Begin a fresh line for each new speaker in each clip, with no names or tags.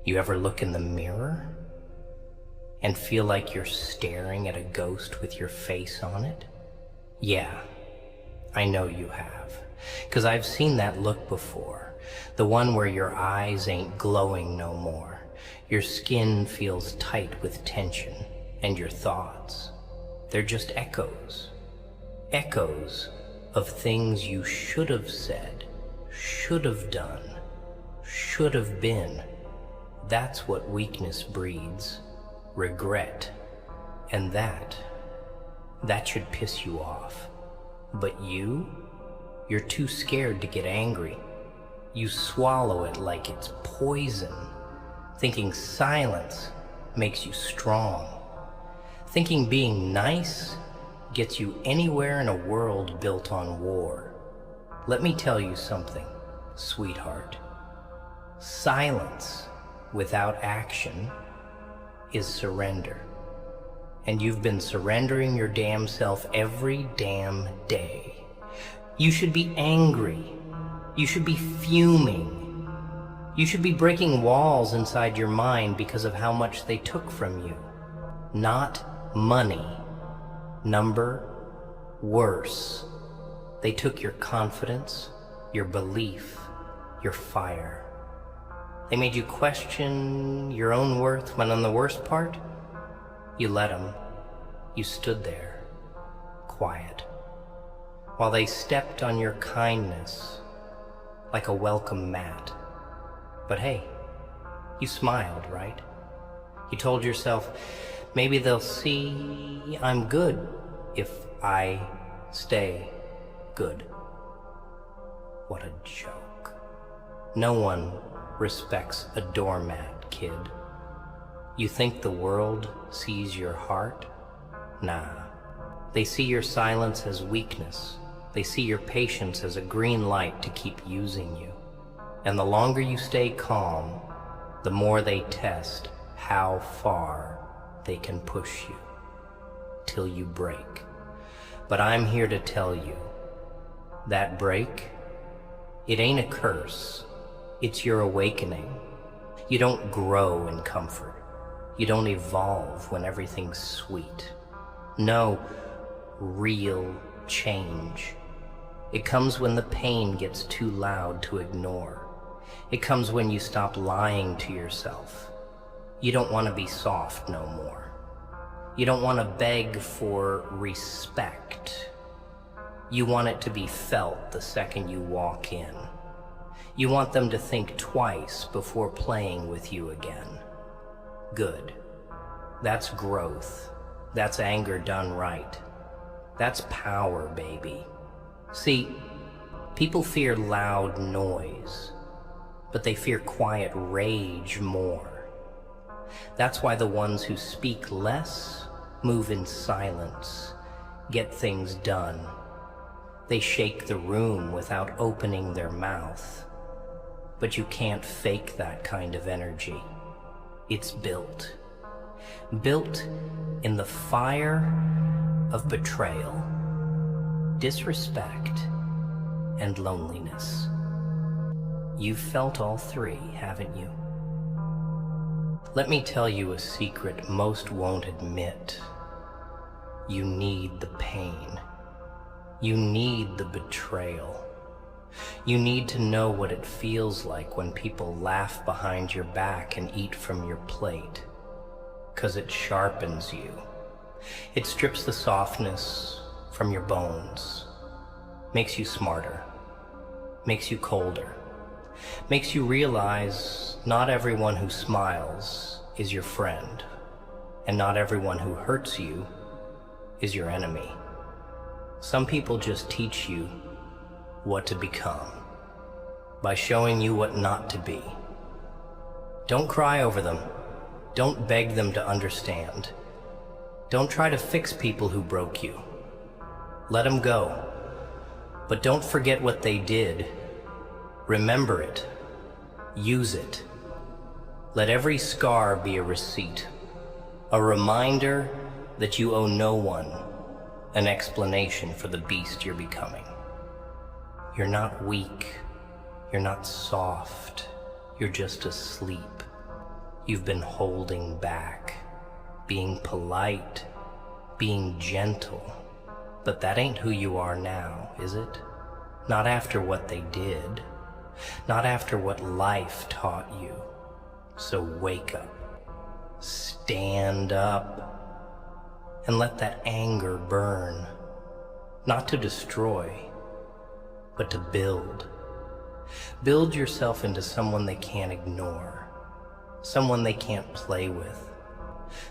You ever look in the mirror and feel like you're staring at a ghost with your face on it? Yeah, I know you have, 'cause I've seen that look before. The one where your eyes ain't glowing no more. Your skin feels tight with tension, and your thoughts, they're just echoes. Echoes of things you should have said, should have done, should have been. That's what weakness breeds. Regret. And that should piss you off. But you're too scared to get angry. You swallow it like it's poison, thinking silence makes you strong. Thinking being nice gets you anywhere in a world built on war. Let me tell you something, sweetheart. Silence without action is surrender. And you've been surrendering your damn self every damn day. You should be angry. You should be fuming. You should be breaking walls inside your mind because of how much they took from you. Not money. Number, worse. They took your confidence, your belief, your fire. They made you question your own worth when on the worst part, you let them. You stood there, quiet, while they stepped on your kindness like a welcome mat. But hey, you smiled, right? You told yourself, maybe they'll see I'm good if I stay good. What a joke. No one respects a doormat, kid. You think the world sees your heart? Nah. They see your silence as weakness. They see your patience as a green light to keep using you. And the longer you stay calm, the more they test how far they can push you, till you break. But I'm here to tell you, that break, it ain't a curse. It's your awakening. You don't grow in comfort. You don't evolve when everything's sweet. No real change. It comes when the pain gets too loud to ignore. It comes when you stop lying to yourself. You don't want to be soft no more. You don't want to beg for respect. You want it to be felt the second you walk in. You want them to think twice before playing with you again. Good. That's growth. That's anger done right. That's power, baby. See, people fear loud noise, but they fear quiet rage more. That's why the ones who speak less move in silence, get things done. They shake the room without opening their mouth. But you can't fake that kind of energy. It's built. Built in the fire of betrayal, disrespect, and loneliness. You've felt all three, haven't you? Let me tell you a secret most won't admit. You need the pain. You need the betrayal. You need to know what it feels like when people laugh behind your back and eat from your plate. 'Cause it sharpens you. It strips the softness from your bones. Makes you smarter. Makes you colder. Makes you realize not everyone who smiles is your friend. And not everyone who hurts you is your enemy. Some people just teach you what to become by showing you what not to be. Don't cry over them. Don't beg them to understand. Don't try to fix people who broke you. Let them go. But don't forget what they did. Remember it. Use it. Let every scar be a receipt, a reminder that you owe no one an explanation for the beast you're becoming. You're not weak. You're not soft. You're just asleep. You've been holding back, being polite, being gentle. But that ain't who you are now, is it? Not after what they did. Not after what life taught you. So wake up. Stand up. And let that anger burn. Not to destroy, but to build. Build yourself into someone they can't ignore. Someone they can't play with.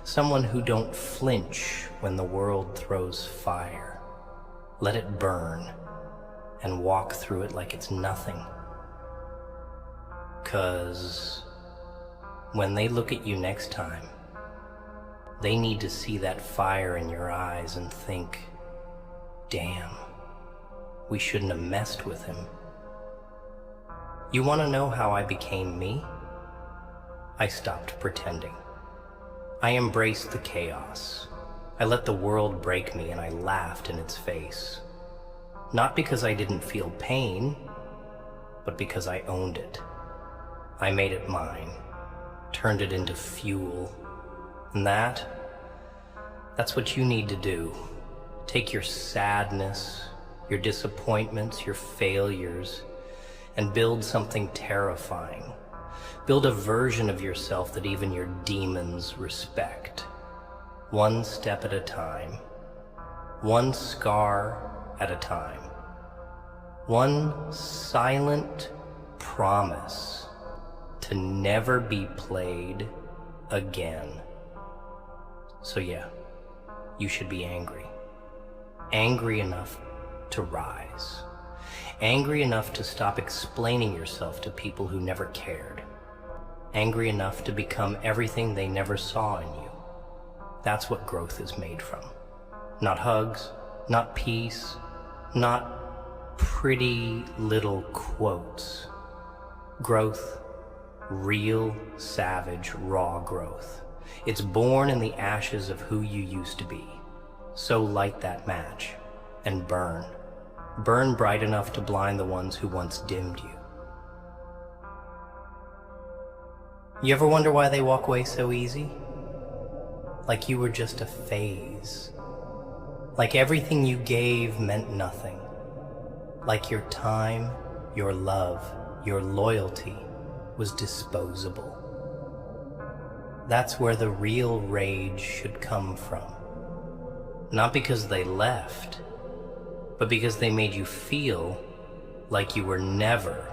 Someone who don't flinch when the world throws fire. Let it burn and walk through it like it's nothing. 'Cause when they look at you next time, they need to see that fire in your eyes and think, damn, we shouldn't have messed with him. You want to know how I became me? I stopped pretending. I embraced the chaos. I let the world break me and I laughed in its face. Not because I didn't feel pain, but because I owned it. I made it mine, turned it into fuel. And that's what you need to do. Take your sadness, your disappointments, your failures, and build something terrifying. Build a version of yourself that even your demons respect. One step at a time. One scar at a time. One silent promise to never be played again. So yeah, you should be angry. Angry enough to rise. Angry enough to stop explaining yourself to people who never cared. Angry enough to become everything they never saw in you. That's what growth is made from. Not hugs, not peace, not pretty little quotes. Growth, real, savage, raw growth. It's born in the ashes of who you used to be. So light that match and burn. Burn bright enough to blind the ones who once dimmed you. You ever wonder why they walk away so easy? Like you were just a phase. Like everything you gave meant nothing. Like your time, your love, your loyalty was disposable. That's where the real rage should come from. Not because they left, but because they made you feel like you were never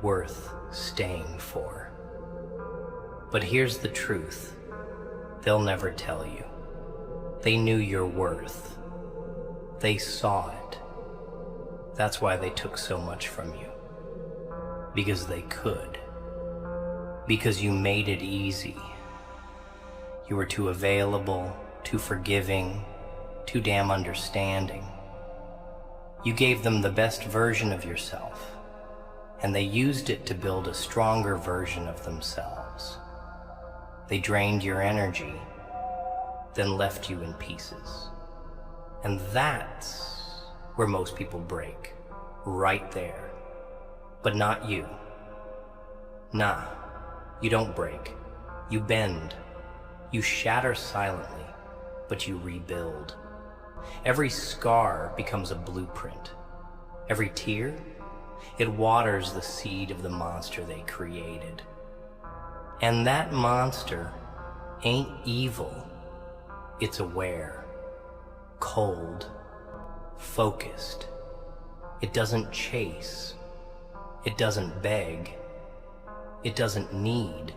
worth staying for. But here's the truth. They'll never tell you. They knew your worth. They saw it. That's why they took so much from you. Because they could. Because you made it easy. You were too available, too forgiving, too damn understanding. You gave them the best version of yourself, and they used it to build a stronger version of themselves. They drained your energy, then left you in pieces. And that's where most people break, right there. But not you. Nah, you don't break. You bend. You shatter silently, but you rebuild. Every scar becomes a blueprint. Every tear, it waters the seed of the monster they created. And that monster ain't evil. It's aware, cold, focused. It doesn't chase. It doesn't beg. It doesn't need.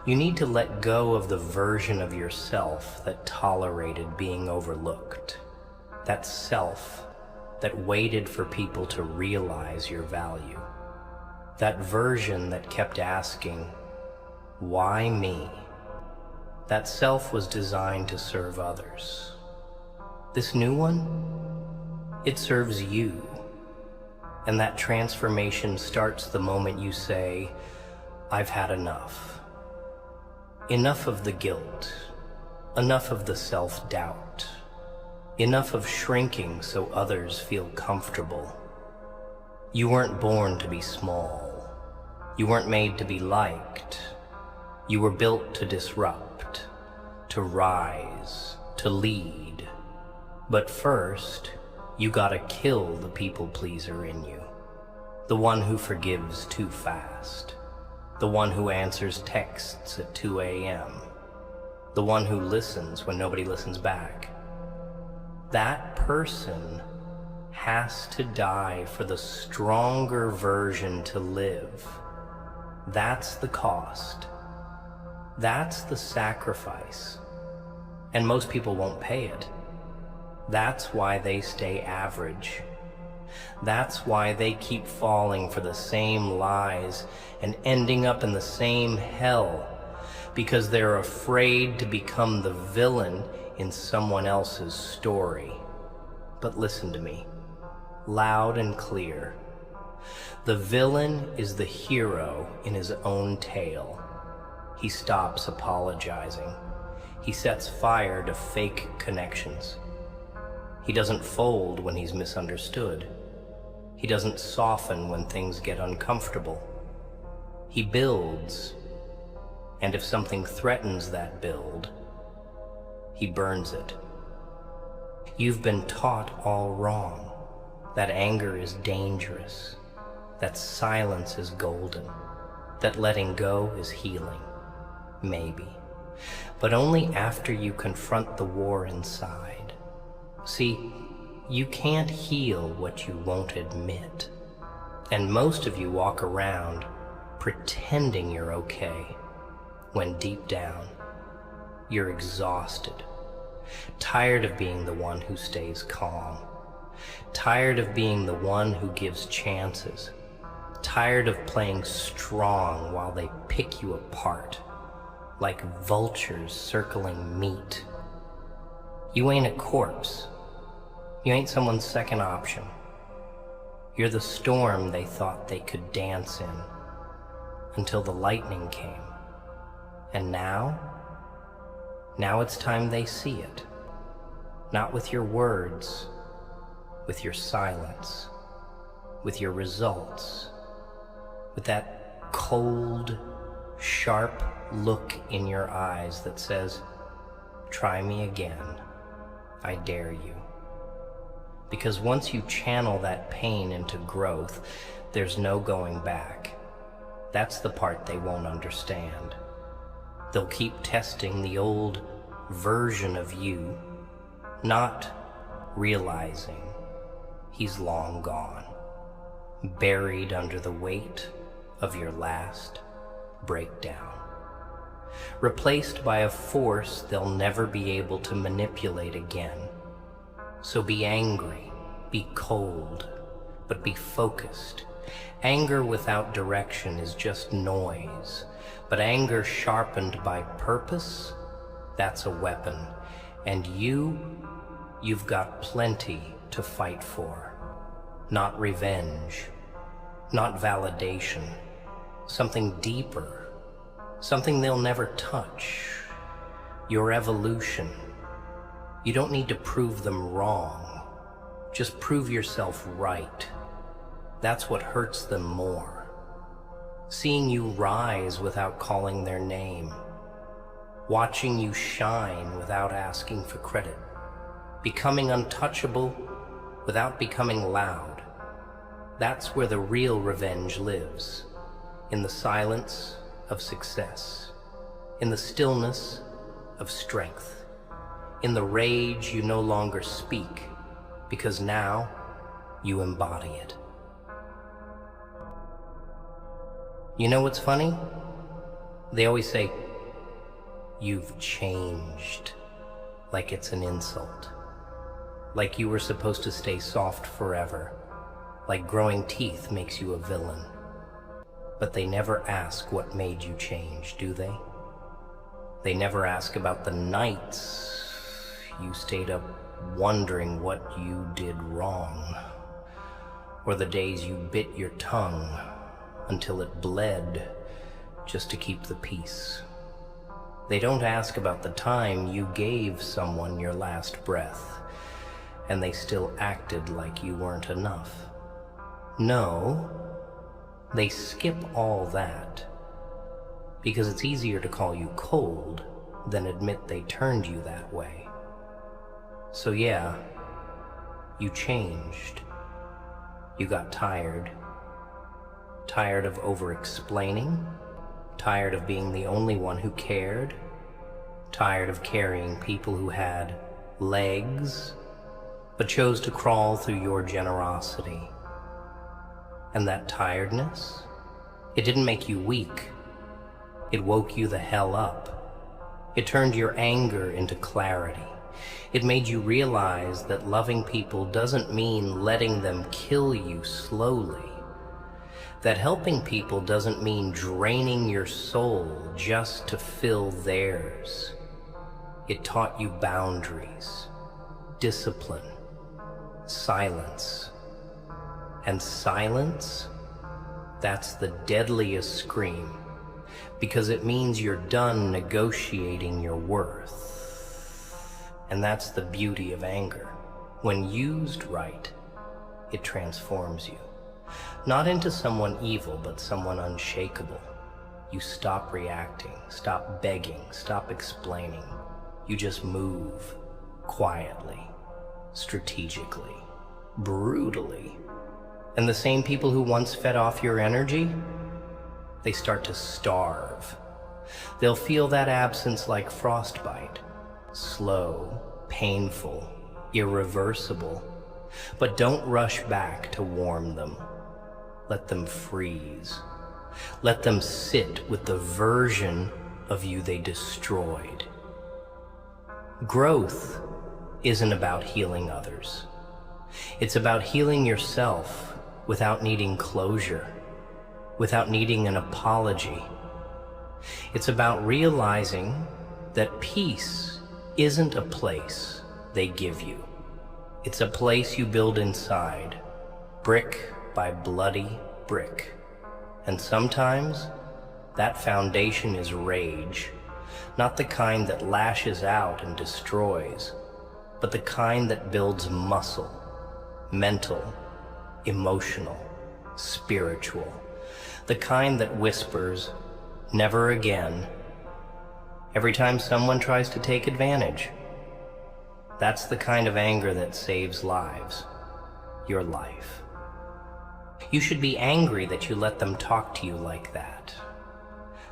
You need to let go of the version of yourself that tolerated being overlooked. That self that waited for people to realize your value. That version that kept asking, why me? That self was designed to serve others. This new one, it serves you. And that transformation starts the moment you say, I've had enough. Enough of the guilt, enough of the self-doubt, enough of shrinking so others feel comfortable. You weren't born to be small. You weren't made to be liked. You were built to disrupt, to rise, to lead. But first, you gotta kill the people pleaser in you. The one who forgives too fast. The one who answers texts at 2 a.m. The one who listens when nobody listens back. That person has to die for the stronger version to live. That's the cost. That's the sacrifice. And most people won't pay it. That's why they stay average. That's why they keep falling for the same lies and ending up in the same hell, because they're afraid to become the villain in someone else's story. But listen to me, loud and clear. The villain is the hero in his own tale. He stops apologizing. He sets fire to fake connections. He doesn't fold when he's misunderstood. He doesn't soften when things get uncomfortable. He builds, and if something threatens that build, he burns it. You've been taught all wrong, that anger is dangerous, that silence is golden, that letting go is healing. Maybe, but only after you confront the war inside. See, you can't heal what you won't admit. And most of you walk around pretending you're okay, when deep down, you're exhausted, tired of being the one who stays calm, tired of being the one who gives chances, tired of playing strong while they pick you apart, like vultures circling meat. You ain't a corpse. You ain't someone's second option. You're the storm they thought they could dance in, until the lightning came. And now it's time they see it. Not with your words, with your silence, with your results, with that cold, sharp look in your eyes that says, try me again, I dare you. Because once you channel that pain into growth, there's no going back. That's the part they won't understand. They'll keep testing the old version of you, not realizing he's long gone, buried under the weight of your last breakdown, replaced by a force they'll never be able to manipulate again. So be angry, be cold, but be focused. Anger without direction is just noise, but anger sharpened by purpose, that's a weapon. And you've got plenty to fight for. Not revenge, not validation, something deeper, something they'll never touch. Your evolution. You don't need to prove them wrong. Just prove yourself right. That's what hurts them more. Seeing you rise without calling their name. Watching you shine without asking for credit. Becoming untouchable without becoming loud. That's where the real revenge lives. In the silence of success. In the stillness of strength. In the rage you no longer speak, because now you embody it. You know what's funny? They always say, you've changed, like it's an insult. Like you were supposed to stay soft forever, like growing teeth makes you a villain. But they never ask what made you change, do they? They never ask about the nights you stayed up wondering what you did wrong, or the days you bit your tongue until it bled just to keep the peace. They don't ask about the time you gave someone your last breath, and they still acted like you weren't enough. No, they skip all that. because it's easier to call you cold than admit they turned you that way. So yeah, you changed. You got tired. Tired of over-explaining. Tired of being the only one who cared. Tired of carrying people who had legs, but chose to crawl through your generosity. And that tiredness, it didn't make you weak. It woke you the hell up. It turned your anger into clarity. It made you realize that loving people doesn't mean letting them kill you slowly. That helping people doesn't mean draining your soul just to fill theirs. It taught you boundaries, discipline, silence. And silence, that's the deadliest scream, because it means you're done negotiating your worth. And that's the beauty of anger. When used right, it transforms you. Not into someone evil, but someone unshakable. You stop reacting, stop begging, stop explaining. You just move quietly, strategically, brutally. And the same people who once fed off your energy, they start to starve. They'll feel that absence like frostbite. Slow, painful, irreversible. But don't rush back to warm them. Let them freeze. Let them sit with the version of you they destroyed. Growth isn't about healing others. It's about healing yourself without needing closure, without needing an apology. It's about realizing that peace isn't a place they give you. It's a place you build inside, brick by bloody brick. And sometimes that foundation is rage, not the kind that lashes out and destroys, but the kind that builds muscle, mental, emotional, spiritual, the kind that whispers, "Never again," every time someone tries to take advantage. That's the kind of anger that saves lives, your life. You should be angry that you let them talk to you like that,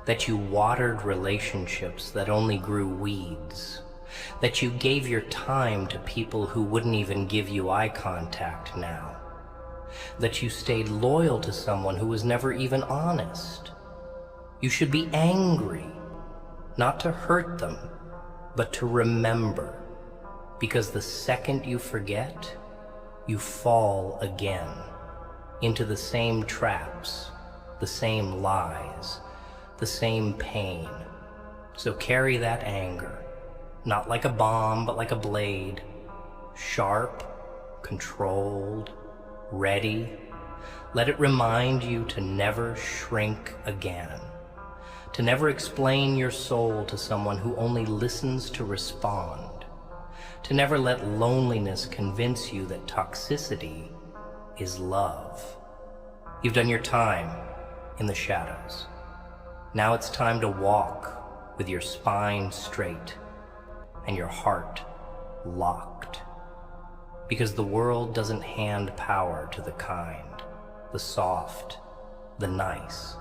that you watered relationships that only grew weeds, that you gave your time to people who wouldn't even give you eye contact now, that you stayed loyal to someone who was never even honest. You should be angry, not to hurt them, but to remember, because the second you forget, you fall again into the same traps, the same lies, the same pain. So carry that anger, not like a bomb, but like a blade, sharp, controlled, ready. Let it remind you to never shrink again, to never explain your soul to someone who only listens to respond, to never let loneliness convince you that toxicity is love. You've done your time in the shadows. Now it's time to walk with your spine straight and your heart locked. Because the world doesn't hand power to the kind, the soft, the nice.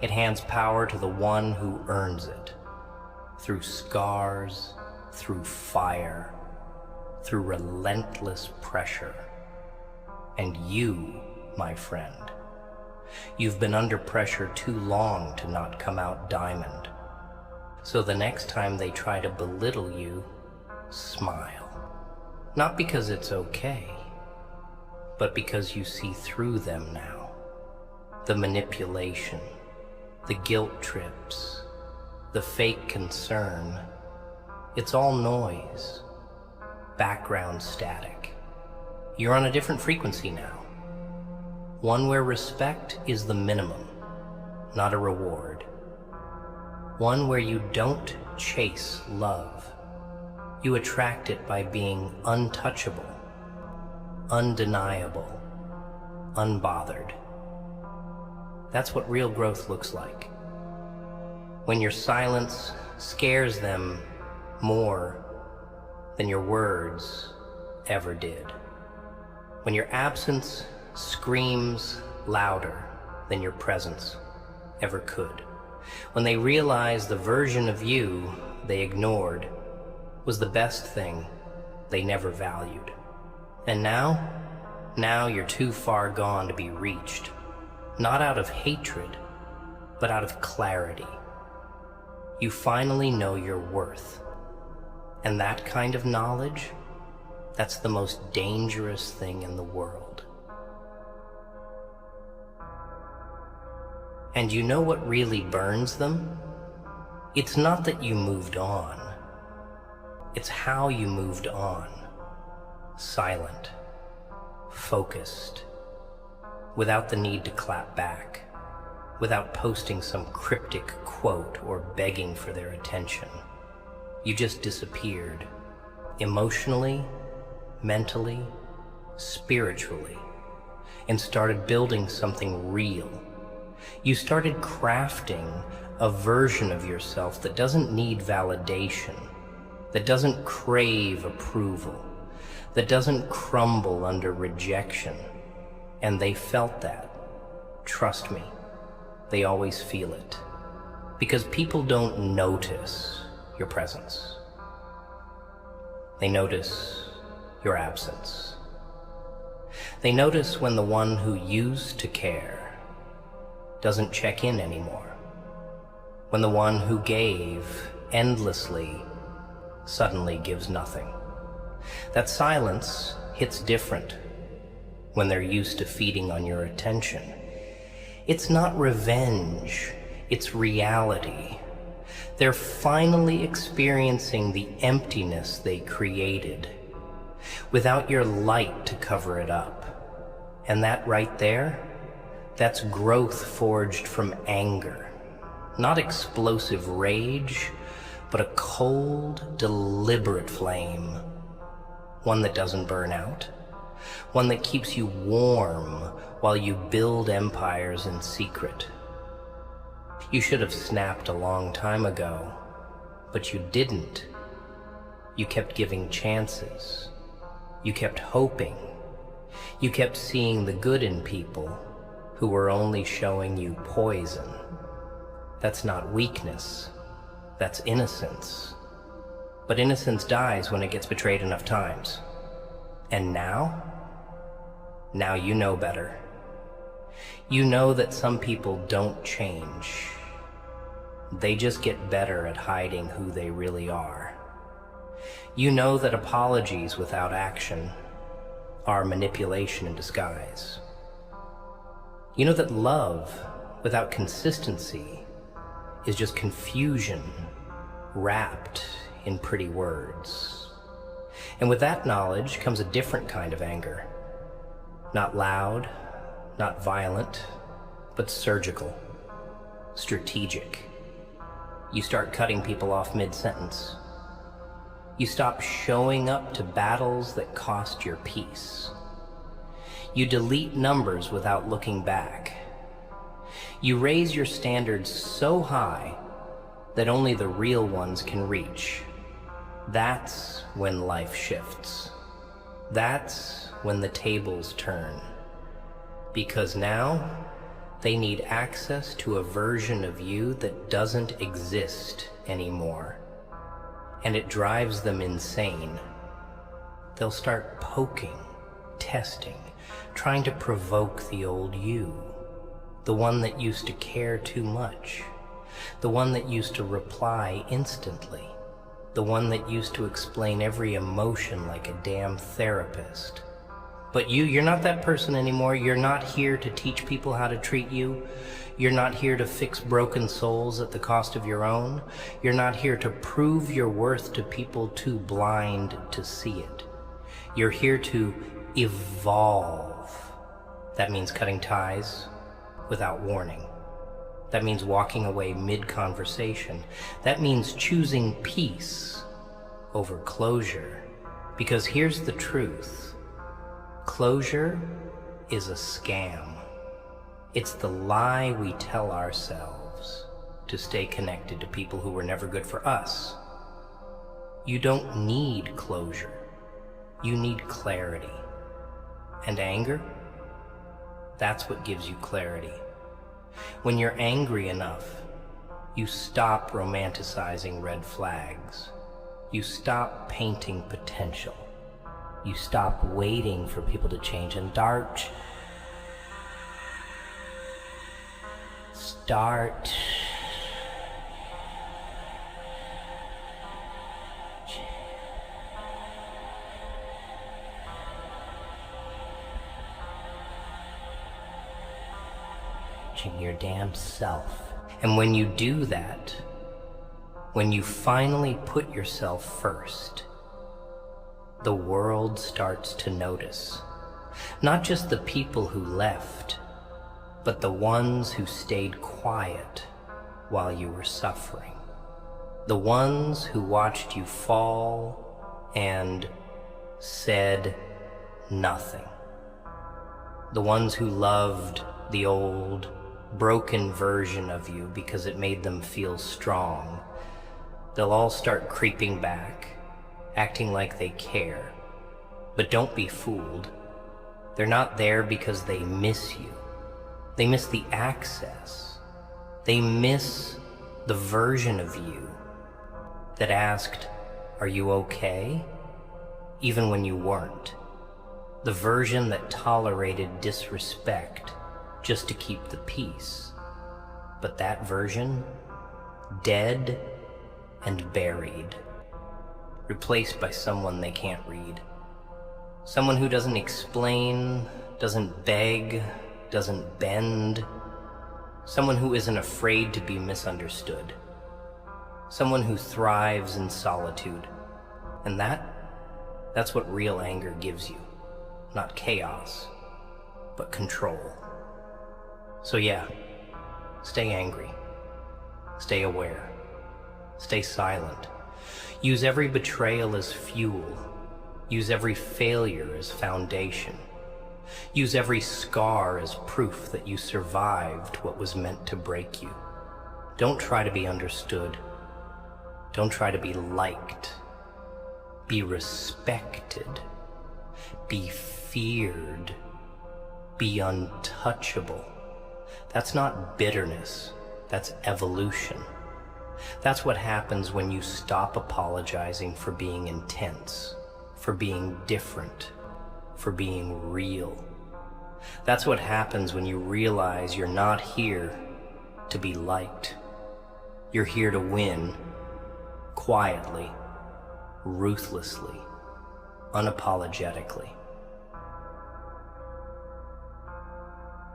It hands power to the one who earns it, through scars, through fire, through relentless pressure. And you, my friend, you've been under pressure too long to not come out diamond. So the next time they try to belittle you, smile. Not because it's okay, but because you see through them now. The manipulation, the guilt trips, the fake concern, it's all noise, background static. You're on a different frequency now. One where respect is the minimum, not a reward. One where you don't chase love. You attract it by being untouchable, undeniable, unbothered. That's what real growth looks like. When your silence scares them more than your words ever did. When your absence screams louder than your presence ever could. When they realize the version of you they ignored was the best thing they never valued. And now you're too far gone to be reached, not out of hatred, but out of clarity. You finally know your worth. And that kind of knowledge, that's the most dangerous thing in the world. And you know what really burns them? It's not that you moved on. It's how you moved on. Silent, focused, without the need to clap back, without posting some cryptic quote or begging for their attention. You just disappeared, emotionally, mentally, spiritually, and started building something real. You started crafting a version of yourself that doesn't need validation, that doesn't crave approval, that doesn't crumble under rejection. And they felt that. Trust me, they always feel it. Because people don't notice your presence. They notice your absence. They notice when the one who used to care doesn't check in anymore. When the one who gave endlessly suddenly gives nothing. That silence hits different when they're used to feeding on your attention. It's not revenge, it's reality. They're finally experiencing the emptiness they created without your light to cover it up. And that right there, that's growth forged from anger. Not explosive rage, but a cold, deliberate flame. One that doesn't burn out. One that keeps you warm while you build empires in secret. You should have snapped a long time ago, but you didn't. You kept giving chances. You kept hoping. You kept seeing the good in people who were only showing you poison. That's not weakness. That's innocence. But innocence dies when it gets betrayed enough times. And now you know better. You know that some people don't change. They just get better at hiding who they really are. You know that apologies without action are manipulation in disguise. You know that love without consistency is just confusion wrapped in pretty words. And with that knowledge comes a different kind of anger. Not loud, not violent, but surgical, strategic. You start cutting people off mid-sentence. You stop showing up to battles that cost your peace. You delete numbers without looking back. You raise your standards so high that only the real ones can reach. That's when life shifts. That's when the tables turn. Because now, they need access to a version of you that doesn't exist anymore. And it drives them insane. They'll start poking, testing, trying to provoke the old you. The one that used to care too much. The one that used to reply instantly. The one that used to explain every emotion like a damn therapist. But you're not that person anymore. You're not here to teach people how to treat you. You're not here to fix broken souls at the cost of your own. You're not here to prove your worth to people too blind to see it. You're here to evolve. That means cutting ties without warning. That means walking away mid-conversation. That means choosing peace over closure. Because here's the truth. Closure is a scam. It's the lie we tell ourselves to stay connected to people who were never good for us. You don't need closure. You need clarity. And anger? That's what gives you clarity. When you're angry enough, you stop romanticizing red flags. You stop painting potential. You stop waiting for people to change and start changing your damn self. And when you do that, when you finally put yourself first, the world starts to notice. Not just the people who left, but the ones who stayed quiet while you were suffering. The ones who watched you fall and said nothing. The ones who loved the old, broken version of you because it made them feel strong. They'll all start creeping back, acting like they care. But don't be fooled. They're not there because they miss you. They miss the access. They miss the version of you that asked, "Are you okay?" even when you weren't. The version that tolerated disrespect just to keep the peace. But that version, dead and buried, replaced by someone they can't read. Someone who doesn't explain, doesn't beg, doesn't bend. Someone who isn't afraid to be misunderstood. Someone who thrives in solitude. And that's what real anger gives you. Not chaos, but control. So yeah, stay angry. Stay aware. Stay silent. Use every betrayal as fuel. Use every failure as foundation. Use every scar as proof that you survived what was meant to break you. Don't try to be understood. Don't try to be liked. Be respected. Be feared. Be untouchable. That's not bitterness. That's evolution. That's what happens when you stop apologizing for being intense, for being different, for being real. That's what happens when you realize you're not here to be liked. You're here to win, quietly, ruthlessly, unapologetically.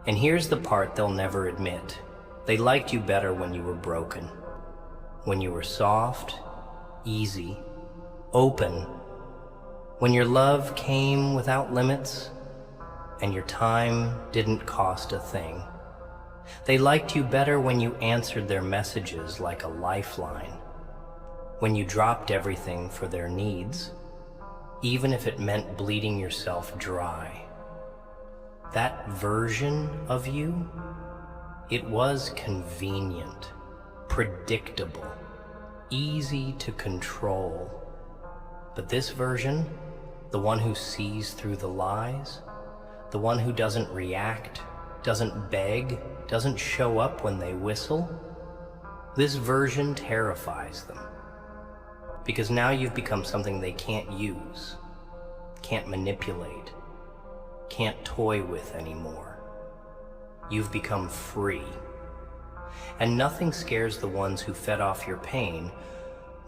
And here's the part they'll never admit. They liked you better when you were broken. When you were soft, easy, open. When your love came without limits, and your time didn't cost a thing. They liked you better when you answered their messages like a lifeline. When you dropped everything for their needs, even if it meant bleeding yourself dry. That version of you, it was convenient, predictable, easy to control. But this version, the one who sees through the lies, the one who doesn't react, doesn't beg, doesn't show up when they whistle, this version terrifies them. Because now you've become something they can't use, can't manipulate, can't toy with anymore. You've become free. And nothing scares the ones who fed off your pain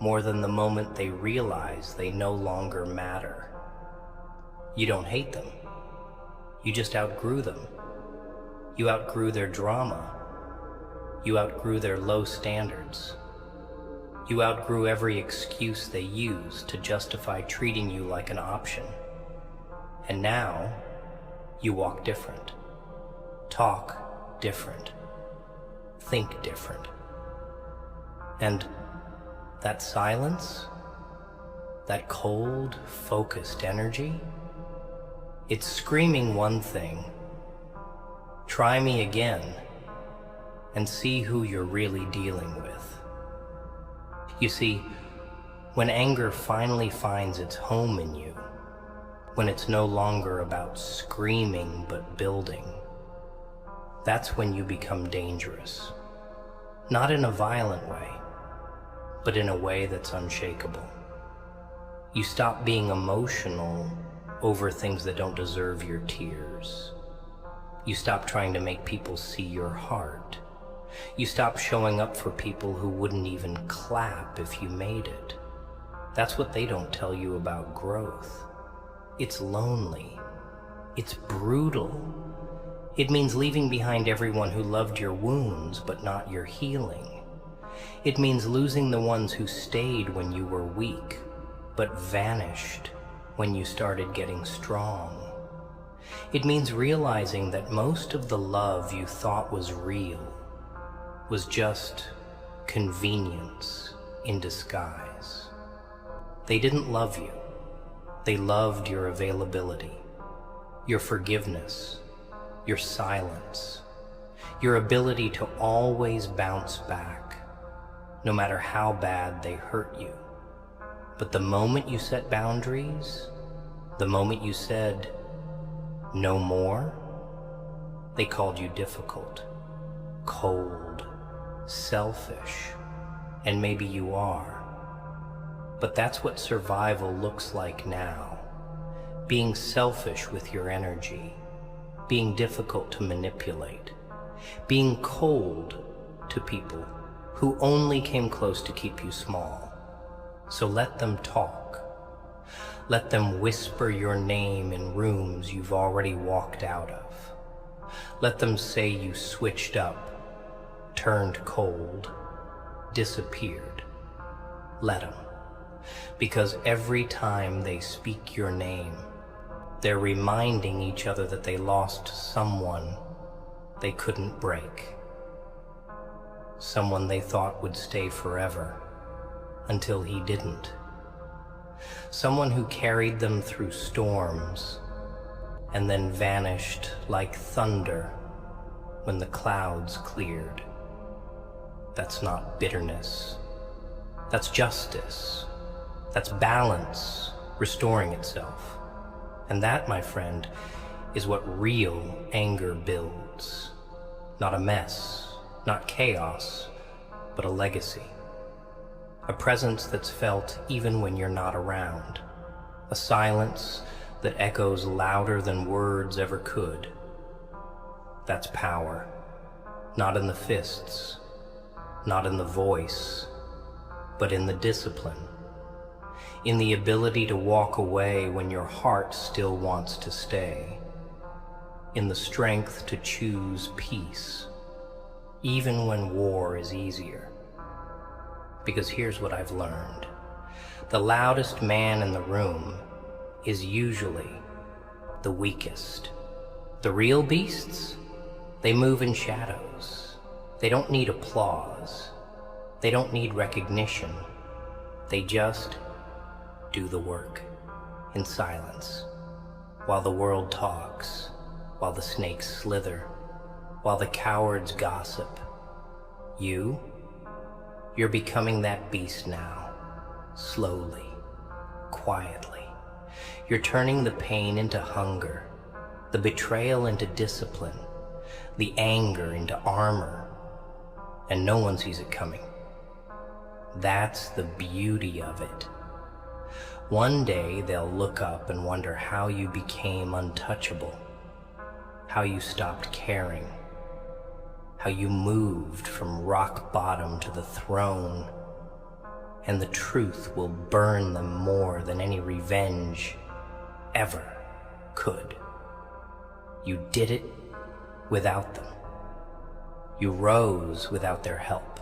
more than the moment they realize they no longer matter. You don't hate them. You just outgrew them. You outgrew their drama. You outgrew their low standards. You outgrew every excuse they used to justify treating you like an option. And now, you walk different, talk different, think different. And that silence, that cold, focused energy, it's screaming one thing: try me again, and see who you're really dealing with. You see, when anger finally finds its home in you, when it's no longer about screaming but building, that's when you become dangerous. Not in a violent way, but in a way that's unshakable. You stop being emotional over things that don't deserve your tears. You stop trying to make people see your heart. You stop showing up for people who wouldn't even clap if you made it. That's what they don't tell you about growth. It's lonely. It's brutal. It means leaving behind everyone who loved your wounds but not your healing. It means losing the ones who stayed when you were weak but vanished when you started getting strong. It means realizing that most of the love you thought was real was just convenience in disguise. They didn't love you. They loved your availability, your forgiveness, your silence, your ability to always bounce back, no matter how bad they hurt you. But the moment you set boundaries, the moment you said, no more, they called you difficult, cold, selfish, and maybe you are. But that's what survival looks like now. Being selfish with your energy, being difficult to manipulate, being cold to people who only came close to keep you small. So let them talk. Let them whisper your name in rooms you've already walked out of. Let them say you switched up, turned cold, disappeared. Let them. Because every time they speak your name, they're reminding each other that they lost someone they couldn't break. Someone they thought would stay forever, until he didn't. Someone who carried them through storms, and then vanished like thunder when the clouds cleared. That's not bitterness. That's justice. That's balance restoring itself. And that, my friend, is what real anger builds. Not a mess, not chaos, but a legacy. A presence that's felt even when you're not around. A silence that echoes louder than words ever could. That's power. Not in the fists, not in the voice, but in the discipline. In the ability to walk away when your heart still wants to stay. In the strength to choose peace, even when war is easier. Because here's what I've learned. The loudest man in the room is usually the weakest. The real beasts, they move in shadows. They don't need applause. They don't need recognition. They just do the work in silence, while the world talks, while the snakes slither, while the cowards gossip. You're becoming that beast now, slowly, quietly. You're turning the pain into hunger, the betrayal into discipline, the anger into armor, and no one sees it coming. That's the beauty of it. One day they'll look up and wonder how you became untouchable, how you stopped caring, how you moved from rock bottom to the throne, and the truth will burn them more than any revenge ever could. You did it without them. You rose without their help.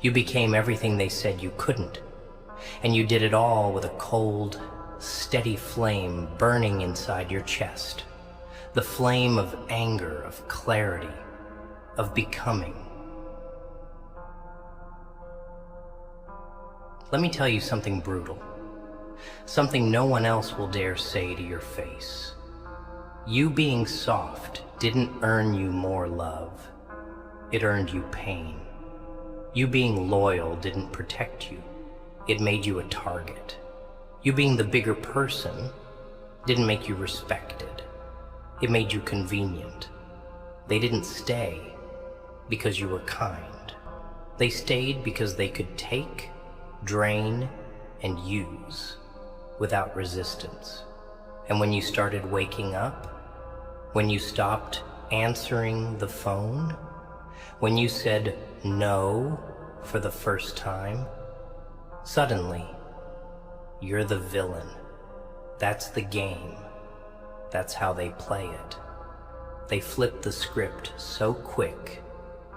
You became everything they said you couldn't. And you did it all with a cold, steady flame burning inside your chest. The flame of anger, of clarity, of becoming. Let me tell you something brutal. Something no one else will dare say to your face. You being soft didn't earn you more love. It earned you pain. You being loyal didn't protect you. It made you a target. You being the bigger person didn't make you respected. It made you convenient. They didn't stay because you were kind. They stayed because they could take, drain, and use without resistance. And when you started waking up, when you stopped answering the phone, when you said no for the first time, suddenly you're the villain. That's the game. That's how they play it. They flip the script so quick,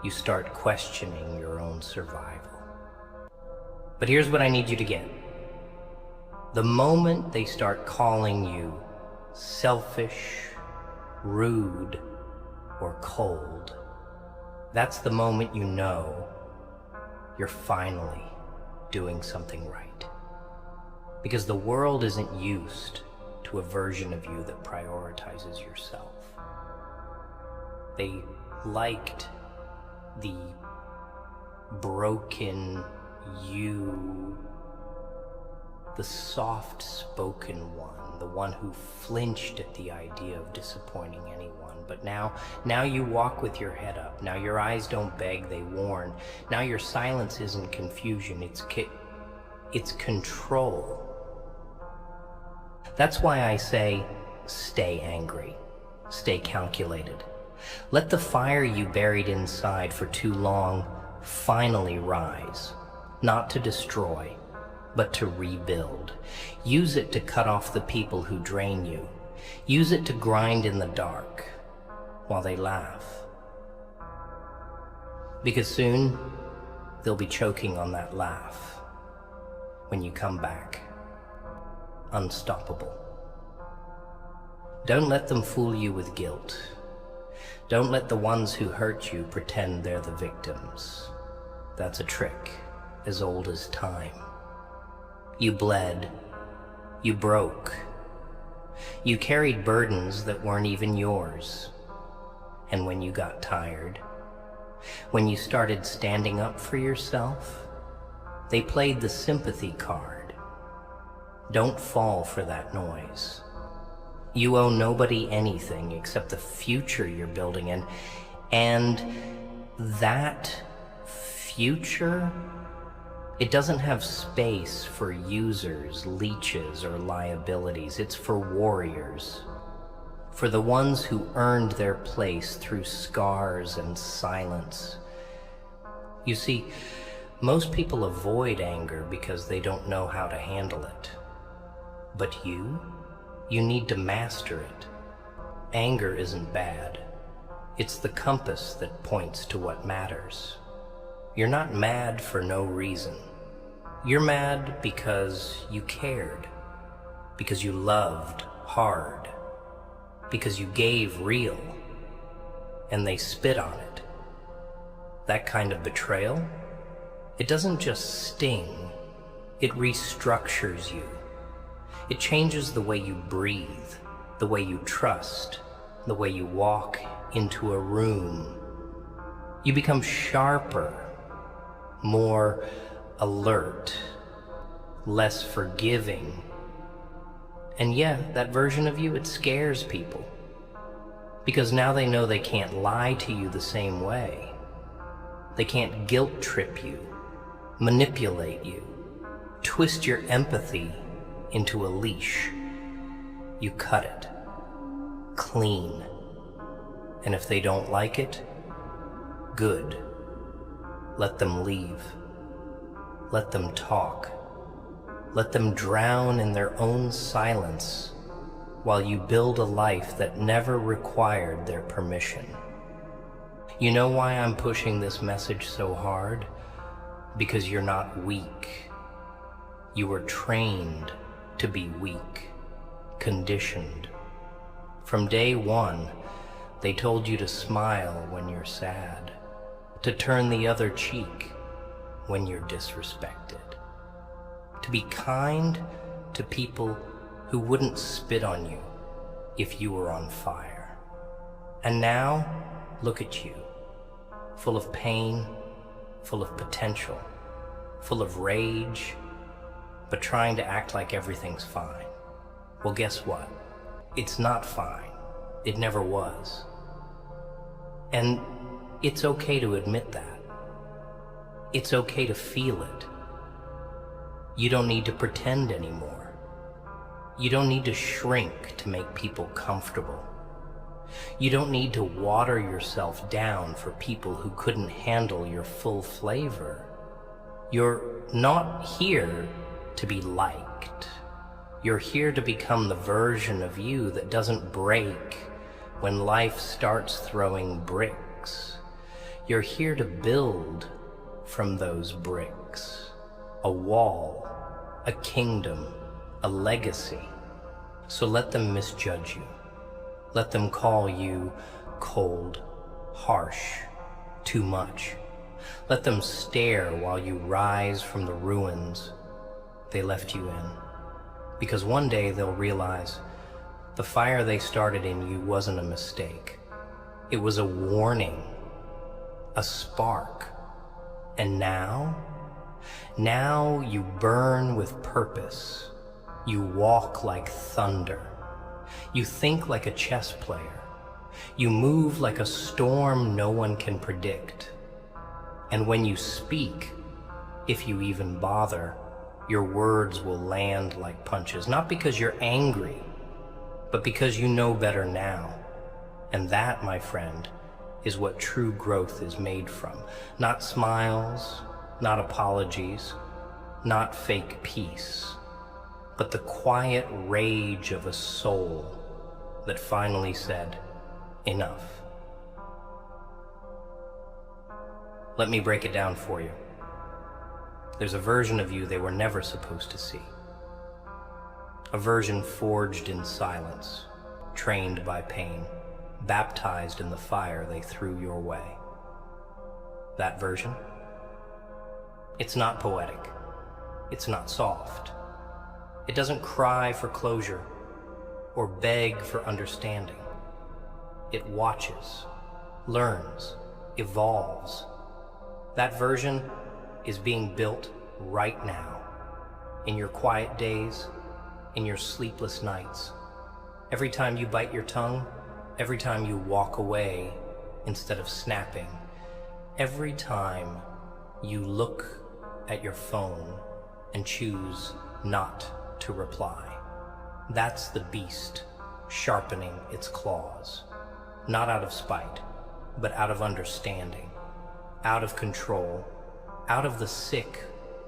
you start questioning your own survival. But here's what I need you to get. The moment they start calling you selfish, rude, or cold, that's the moment you know you're finally doing something right. Because the world isn't used to a version of you that prioritizes yourself. They liked the broken you, the soft-spoken one, the one who flinched at the idea of disappointing anyone. But now you walk with your head up. Now your eyes don't beg, they warn. Now your silence isn't confusion, it's control. That's why I say, stay angry, stay calculated. Let the fire you buried inside for too long finally rise, not to destroy, but to rebuild. Use it to cut off the people who drain you. Use it to grind in the dark while they laugh. Because soon, they'll be choking on that laugh when you come back, unstoppable. Don't let them fool you with guilt. Don't let the ones who hurt you pretend they're the victims. That's a trick as old as time. You bled. You broke. You carried burdens that weren't even yours. And when you got tired, when you started standing up for yourself, they played the sympathy card. Don't fall for that noise. You owe nobody anything except the future you're building in. And that future, it doesn't have space for users, leeches, or liabilities. It's for warriors. For the ones who earned their place through scars and silence. You see, most people avoid anger because they don't know how to handle it. But you need to master it. Anger isn't bad. It's the compass that points to what matters. You're not mad for no reason. You're mad because you cared, because you loved hard, because you gave real, and they spit on it. That kind of betrayal, it doesn't just sting, it restructures you. It changes the way you breathe, the way you trust, the way you walk into a room. You become sharper, more alert, less forgiving. And yeah, that version of you, it scares people. Because now they know they can't lie to you the same way. They can't guilt trip you, manipulate you, twist your empathy into a leash. You cut it, clean. And if they don't like it, good. Let them leave. Let them talk. Let them drown in their own silence while you build a life that never required their permission. You know why I'm pushing this message so hard? Because you're not weak. You were trained to be weak, conditioned. From day one, they told you to smile when you're sad, to turn the other cheek when you're disrespected, to be kind to people who wouldn't spit on you if you were on fire. And now, look at you, full of pain, full of potential, full of rage, but trying to act like everything's fine. Well, guess what? It's not fine. It never was. And it's okay to admit that. It's okay to feel it. You don't need to pretend anymore. You don't need to shrink to make people comfortable. You don't need to water yourself down for people who couldn't handle your full flavor. You're not here to be liked. You're here to become the version of you that doesn't break when life starts throwing bricks. You're here to build from those bricks a wall, a kingdom, a legacy. So let them misjudge you. Let them call you cold, harsh, too much. Let them stare while you rise from the ruins they left you in. Because one day they'll realize the fire they started in you wasn't a mistake. It was a warning, a spark. And now you burn with purpose. You walk like thunder. You think like a chess player. You move like a storm no one can predict. And when you speak, if you even bother, your words will land like punches, not because you're angry, but because you know better now. And that, my friend, is what true growth is made from. Not smiles, not apologies, not fake peace, but the quiet rage of a soul that finally said, enough. Let me break it down for you. There's a version of you they were never supposed to see. A version forged in silence, trained by pain, baptized in the fire they threw your way. That version? It's not poetic. It's not soft. It doesn't cry for closure or beg for understanding. It watches, learns, evolves. That version is being built right now, in your quiet days, in your sleepless nights. Every time you bite your tongue, every time you walk away instead of snapping, every time you look at your phone and choose not to reply. That's the beast sharpening its claws, not out of spite, but out of understanding, out of control, out of the sick,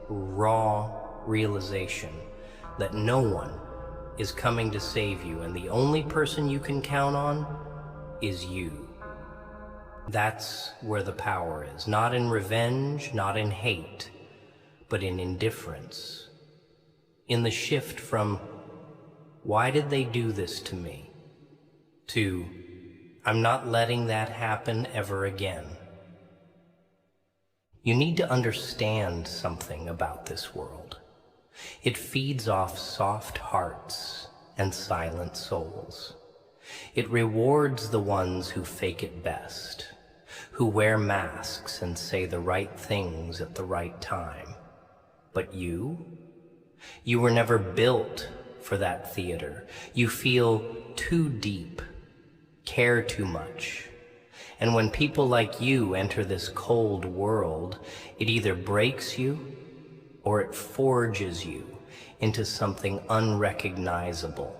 raw realization that no one is coming to save you, and the only person you can count on is you. That's where the power is, not in revenge, not in hate, but in indifference. In the shift from, why did they do this to me, to, I'm not letting that happen ever again. You need to understand something about this world. It feeds off soft hearts and silent souls. It rewards the ones who fake it best, who wear masks and say the right things at the right time. But you were never built for that theater. You feel too deep, care too much. And when people like you enter this cold world, it either breaks you or it forges you into something unrecognizable.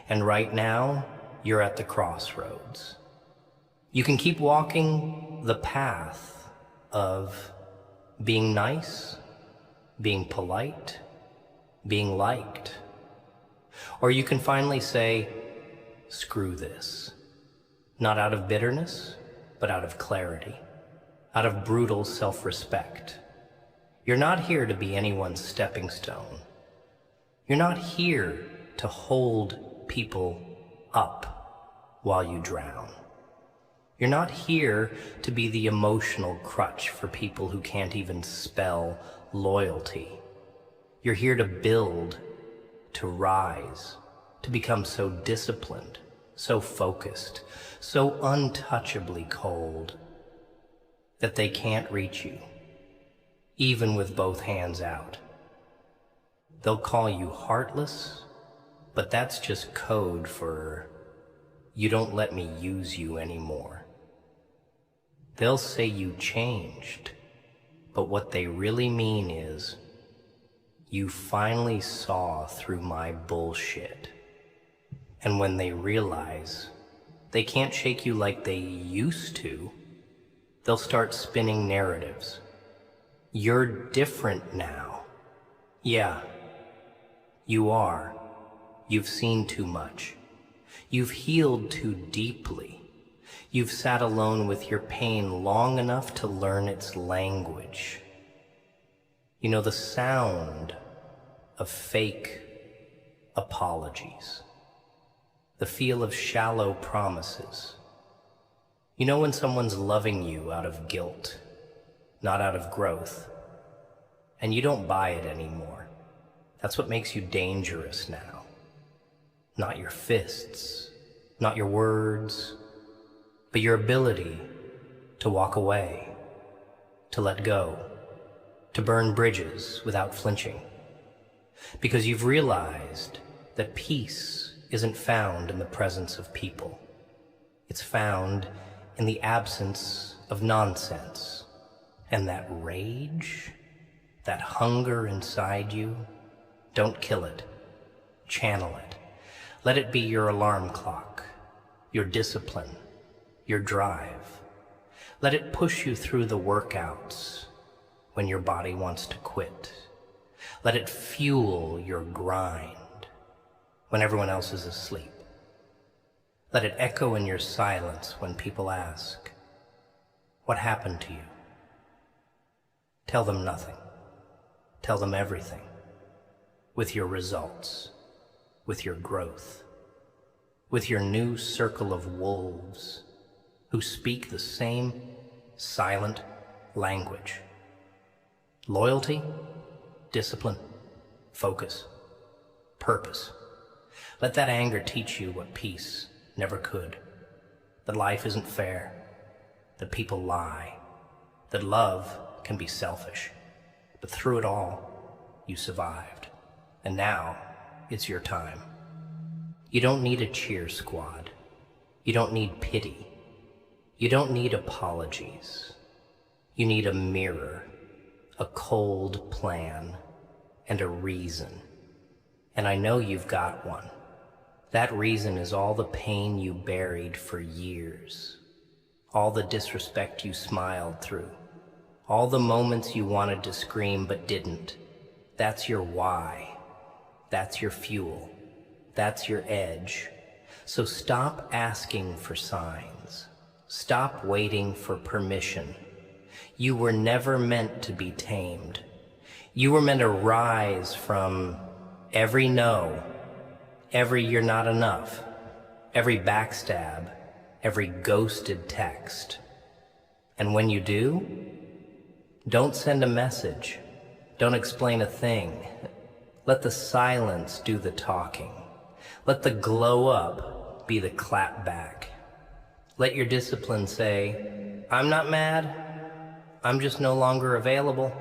And right now, you're at the crossroads. You can keep walking the path of being nice, being polite, being liked. Or you can finally say, screw this. Not out of bitterness, but out of clarity, out of brutal self-respect. You're not here to be anyone's stepping stone. You're not here to hold people up while you drown. You're not here to be the emotional crutch for people who can't even spell loyalty. You're here to build, to rise, to become so disciplined, so focused, so untouchably cold, that they can't reach you, even with both hands out. They'll call you heartless, but that's just code for you don't let me use you anymore. They'll say you changed, but what they really mean is you finally saw through my bullshit. And when they realize they can't shake you like they used to, they'll start spinning narratives. You're different now. Yeah, you are. You've seen too much. You've healed too deeply. You've sat alone with your pain long enough to learn its language. You know the sound of fake apologies. The feel of shallow promises. You know when someone's loving you out of guilt, not out of growth, and you don't buy it anymore. That's what makes you dangerous now. Not your fists, not your words, but your ability to walk away, to let go, to burn bridges without flinching. Because you've realized that peace isn't found in the presence of people. It's found in the absence of nonsense. And that rage, that hunger inside you, don't kill it. Channel it. Let it be your alarm clock, your discipline, your drive. Let it push you through the workouts when your body wants to quit. Let it fuel your grind when everyone else is asleep. Let it echo in your silence when people ask, what happened to you? Tell them nothing. Tell them everything. With your results, with your growth, with your new circle of wolves who speak the same silent language. Loyalty, discipline, focus, purpose. Let that anger teach you what peace never could. That life isn't fair, that people lie, that love can be selfish. But through it all, you survived. And now, it's your time. You don't need a cheer squad. You don't need pity. You don't need apologies. You need a mirror, a cold plan, and a reason. And I know you've got one. That reason is all the pain you buried for years, all the disrespect you smiled through, all the moments you wanted to scream but didn't. That's your why. That's your fuel. That's your edge. So stop asking for signs. Stop waiting for permission. You were never meant to be tamed. You were meant to rise from every no, every you're not enough, every backstab, every ghosted text. And when you do, don't send a message. Don't explain a thing. Let the silence do the talking. Let the glow up be the clap back. Let your discipline say, I'm not mad, I'm just no longer available.